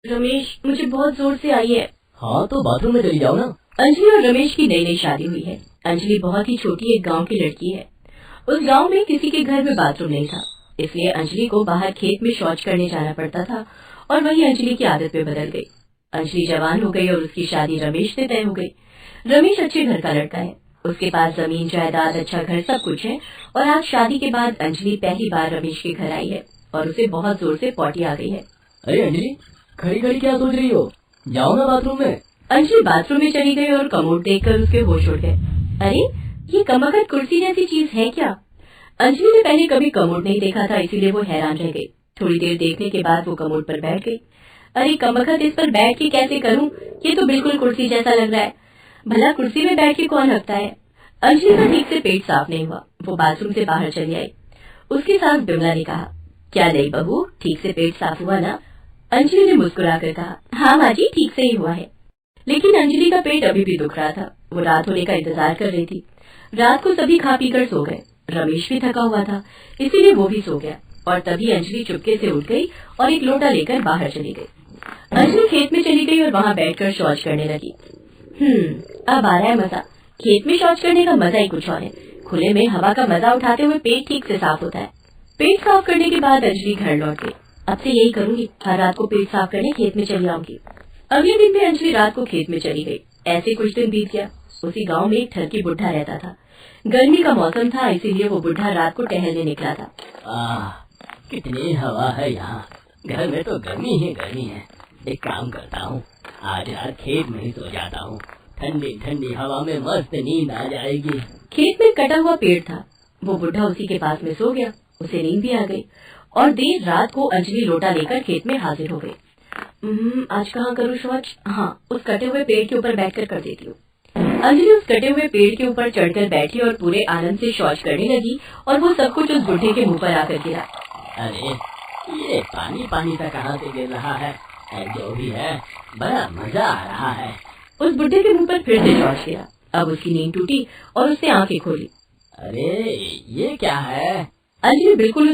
रमेश, मुझे बहुत जोर से आई है। हाँ तो बाथरूम में चली जाओ ना। अंजलि और रमेश की नई नई शादी हुई है। अंजलि बहुत ही छोटी एक गांव की लड़की है। उस गांव में किसी के घर में बाथरूम नहीं था, इसलिए अंजलि को बाहर खेत में शौच करने जाना पड़ता था और वही अंजलि की आदत में बदल गई। अंजलि जवान हो गई और उसकी शादी रमेश से तय हो गई। रमेश अच्छे घर का लड़का है, उसके पास जमीन जायदाद, अच्छा घर, सब कुछ है। और आज शादी के बाद अंजलि पहली बार रमेश के घर आई है और उसे बहुत जोर से पॉटी आ गई है। अरे अंजलि, खड़ी खड़ी क्या सोच रही हो? जाओ ना बाथरूम में। अंजलि बाथरूम में चली गई और कमोड देखकर उसके होश उड़ गए। अरे, ये कमबख्त कुर्सी जैसी चीज है क्या? अंजलि ने पहले कभी कमोड नहीं देखा था, इसीलिए वो हैरान रह गई। थोड़ी देर देखने के बाद वो कमोड पर बैठ गई। अरे कमबख्त, इस पर बैठ के कैसे करूं? ये तो बिल्कुल कुर्सी जैसा लग रहा है। भला कुर्सी में बैठ के कौन रखता है? अंजलि का ठीक से पेट साफ नहीं हुआ। वो बाथरूम से बाहर चली आई। उसकी सास बिमला ने कहा, क्या नहीं बहू, ठीक से पेट साफ हुआ ना? अंजलि ने मुस्कुराकर कहा, हाँ माँ जी, ठीक से ही हुआ है। लेकिन अंजलि का पेट अभी भी दुख रहा था। वो रात होने का इंतजार कर रही थी। रात को सभी खा पीकर सो गए। रमेश भी थका हुआ था, इसीलिए वो भी सो गया। और तभी अंजलि चुपके से उठ गई और एक लोटा लेकर बाहर चली गई। अंजलि खेत में चली गई और वहाँ बैठकर शौच करने लगी। अब आ रहा है मजा। खेत में शौच करने का मजा ही कुछ और है। खुले में हवा का मजा उठाते हुए पेट ठीक से साफ होता है। पेट साफ करने के बाद अंजलि घर लौट गई। अब से यही करूंगी, हर रात को पेट साफ करने खेत में चली आऊंगी। अगले दिन भी अंजलि रात को खेत में चली गई। ऐसे कुछ दिन बीत गया। उसी गांव में एक ठरकी बुढ़ा रहता था। गर्मी का मौसम था, इसीलिए वो बुढ़ा रात को टहलने निकला था। कितनी हवा है यहाँ। घर में तो गर्मी ही है। एक काम करता हूँ, आज रात खेत में ही सो जाता हूँ। ठंडी ठंडी हवा में मस्त नींद आ जाएगी। खेत में कटा हुआ पेड़ था। वो बुढ़ा उसी के पास में सो गया। उसे नींद भी आ गई और देर रात को अंजलि लोटा लेकर खेत में हाजिर हो गई। आज कहाँ करूँ शौच? हाँ, उस कटे हुए पेड़ के ऊपर बैठकर कर देती हूँ। अंजलि उस कटे हुए पेड़ के ऊपर चढ़कर बैठी और पूरे आनंद से शौच करने लगी और वो सब कुछ उस बुढ़े के मुंह पर आकर गिरा। अरे ये पानी पानी सा कहाँ से गिर रहा है? जो भी है, बड़ा मजा आ रहा है। उस बुढ़े के मुंह पर फिर से शौच गिरा। अब उसकी नींद टूटी और उसने आंखें खोली। अरे ये क्या है? अंजलि बिल्कुल